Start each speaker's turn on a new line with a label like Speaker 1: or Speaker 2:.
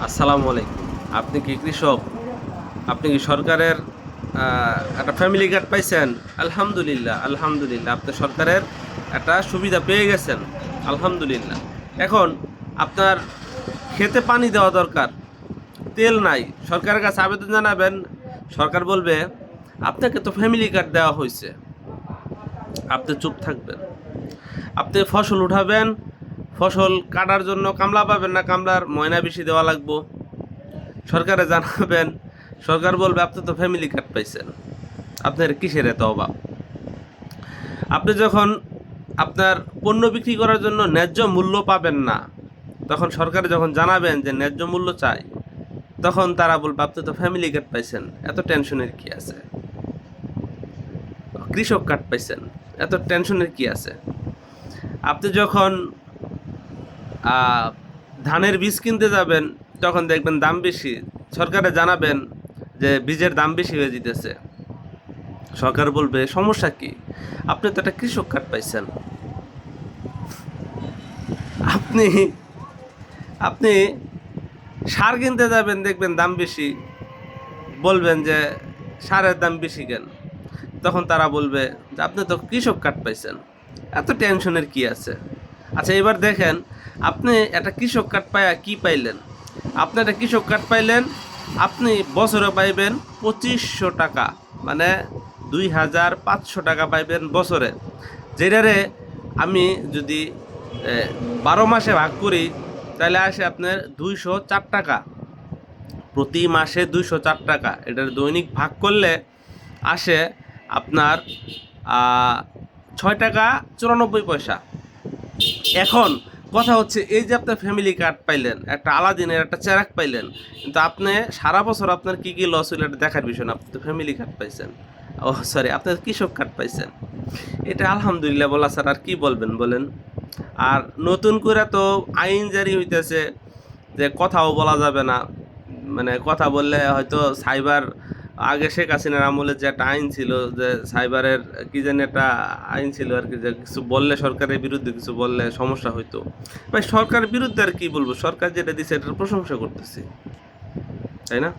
Speaker 1: আসসালামু আলাইকুম। আপনি কি কৃষক? আপনি কি সরকারের একটা ফ্যামিলি কার্ড পাইছেন? আলহামদুলিল্লাহ, আলহামদুলিল্লাহ। আপনি সরকারের একটা সুবিধা পেয়ে গেছেন। আলহামদুলিল্লাহ। এখন আপনার খেতে পানি দেওয়া দরকার, তেল নাই। সরকারের কাছে আবেদন জানাবেন, সরকার বলবে আপনাকে তো ফ্যামিলি কার্ড দেওয়া হয়েছে। আপনি চুপ থাকবেন। আপনি ফসল উঠাবেন, ফসল কাটার জন্য কামলা পাবেন না, কামলার ময়না বেশি দেওয়া লাগবো। সরকারে জানাবেন, সরকার বলবে আপনি তো ফ্যামিলি কার্ড পাইছেন, আপনার কিসের এত অভাব। আপনি যখন আপনার পণ্য বিক্রি করার জন্য ন্যায্য মূল্য পাবেন না, তখন সরকারে যখন জানাবেন যে ন্যায্য মূল্য চাই, তখন তারা বলবে আপনি তো ফ্যামিলি কার্ড পাইছেন, এত টেনশনের কি আছে। কৃষক কার্ড পাইছেন, এত টেনশনের কি আছে। আপনি যখন ধানের বীজ কিনতে যাবেন, তখন দেখবেন দাম বেশি, সরকারে জানাবেন যে বীজের দাম বেশি হয়ে যেতেছে, সরকার বলবে সমস্যা কি, আপনি তো একটা কৃষক কার্ড পাইছেন। আপনি আপনি সার কিনতে যাবেন, দেখবেন দাম বেশি, বলবেন যে সারের দাম বেশি কেন, তখন তারা বলবে যে আপনি তো কৃষক কার্ড পাইছেন, এত টেনশনের কি আছে। আচ্ছা, এবার দেখেন, আপনি একটা কৃষক কার্ড পাইয়া কি পাইলেন। আপনি একটা কৃষক কার্ড পাইলেন, আপনি বছরে পাইবেন 2500 টাকা, মানে 2500 টাকা পাইবেন বছরে। যেটারে আমি যদি 12 মাসে ভাগ করি, তাহলে আসে আপনার 204 টাকা। প্রতি মাসে 204 টাকা, এটার দৈনিক ভাগ করলে আসে আপনার 6 টাকা 94 পয়সা। এখন কথা হচ্ছে, এই যে আপনার ফ্যামিলি কার্ড পাইলেন, একটা আলাদিনের একটা চেরাক পাইলেন, কিন্তু আপনি সারা বছর আপনার কি কি লস হইল এটা দেখার বিষয় না। আপনি তো ফ্যামিলি কার্ড পাইছেন, ও সরি, আপনার কৃষক কার্ড পাইছেন। এটা আলহামদুলিল্লাহ বলা স্যার, আর কি বলবেন বলেন। আর নতুন করে তো আইন জারি হইতেছে যে কথাও বলা যাবে না, মানে কথা বললে হয়তো সাইবার, আগে শেখ হাসিনার আমলে যে একটা আইন ছিল, যে সাইবারের কি জানি একটা আইন ছিল আর কি, যে কিছু বললে, সরকারের বিরুদ্ধে কিছু বললে সমস্যা হইতো। ভাই, সরকারের বিরুদ্ধে আর কি বলবো, সরকার যেটা দিছে এটার প্রশংসা করতেছি, তাই না?